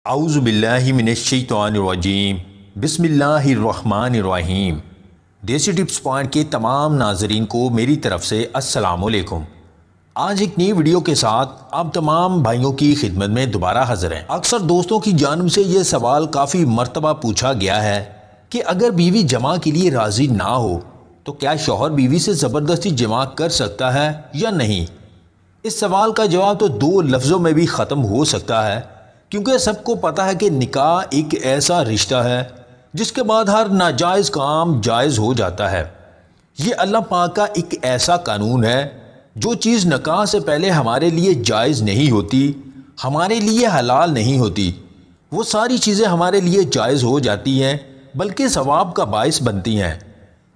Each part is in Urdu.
اعوذ باللہ من الشیطان الرجیم بسم اللہ الرحمن الرحیم۔ دیسی ٹپس پوائنٹ کے تمام ناظرین کو میری طرف سے السلام علیکم۔ آج ایک نئی ویڈیو کے ساتھ آپ تمام بھائیوں کی خدمت میں دوبارہ حاضر ہیں۔ اکثر دوستوں کی جانب سے یہ سوال کافی مرتبہ پوچھا گیا ہے کہ اگر بیوی جماع کے لیے راضی نہ ہو تو کیا شوہر بیوی سے زبردستی جماع کر سکتا ہے یا نہیں؟ اس سوال کا جواب تو دو لفظوں میں بھی ختم ہو سکتا ہے، کیونکہ سب کو پتہ ہے کہ نکاح ایک ایسا رشتہ ہے جس کے بعد ہر ناجائز کام جائز ہو جاتا ہے۔ یہ اللہ پاک کا ایک ایسا قانون ہے، جو چیز نکاح سے پہلے ہمارے لیے جائز نہیں ہوتی، ہمارے لیے حلال نہیں ہوتی، وہ ساری چیزیں ہمارے لیے جائز ہو جاتی ہیں، بلکہ ثواب کا باعث بنتی ہیں۔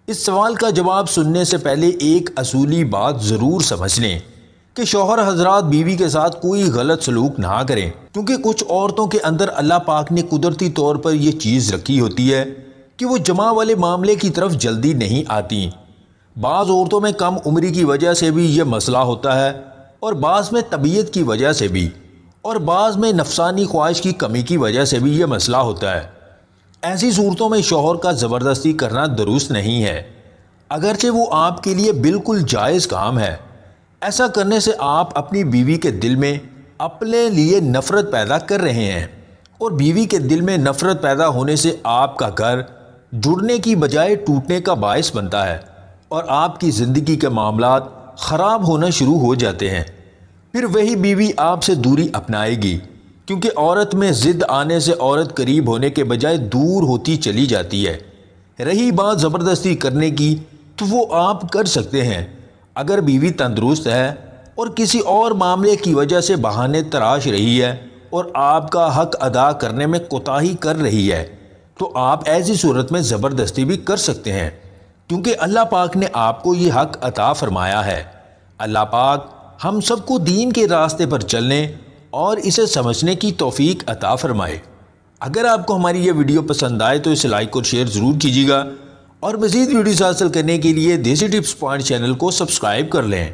اس سوال کا جواب سننے سے پہلے ایک اصولی بات ضرور سمجھ لیں کہ شوہر حضرات بیوی کے ساتھ کوئی غلط سلوک نہ کریں، کیونکہ کچھ عورتوں کے اندر اللہ پاک نے قدرتی طور پر یہ چیز رکھی ہوتی ہے کہ وہ جماع والے معاملے کی طرف جلدی نہیں آتی۔ بعض عورتوں میں کم عمری کی وجہ سے بھی یہ مسئلہ ہوتا ہے، اور بعض میں طبیعت کی وجہ سے بھی، اور بعض میں نفسانی خواہش کی کمی کی وجہ سے بھی یہ مسئلہ ہوتا ہے۔ ایسی صورتوں میں شوہر کا زبردستی کرنا درست نہیں ہے، اگرچہ وہ آپ کے لیے بالکل جائز کام ہے۔ ایسا کرنے سے آپ اپنی بیوی کے دل میں اپنے لیے نفرت پیدا کر رہے ہیں، اور بیوی کے دل میں نفرت پیدا ہونے سے آپ کا گھر جڑنے کی بجائے ٹوٹنے کا باعث بنتا ہے، اور آپ کی زندگی کے معاملات خراب ہونا شروع ہو جاتے ہیں۔ پھر وہی بیوی آپ سے دوری اپنائے گی، کیونکہ عورت میں ضد آنے سے عورت قریب ہونے کے بجائے دور ہوتی چلی جاتی ہے۔ رہی بات زبردستی کرنے کی، تو وہ آپ کر سکتے ہیں۔ اگر بیوی تندرست ہے اور کسی اور معاملے کی وجہ سے بہانے تراش رہی ہے اور آپ کا حق ادا کرنے میں کوتاہی کر رہی ہے، تو آپ ایسی صورت میں زبردستی بھی کر سکتے ہیں، کیونکہ اللہ پاک نے آپ کو یہ حق عطا فرمایا ہے۔ اللہ پاک ہم سب کو دین کے راستے پر چلنے اور اسے سمجھنے کی توفیق عطا فرمائے۔ اگر آپ کو ہماری یہ ویڈیو پسند آئے تو اسے لائک اور شیئر ضرور کیجیے گا، اور مزید ویڈیوز حاصل کرنے کے لیے دیسی ٹپس پوائنٹ چینل کو سبسکرائب کر لیں۔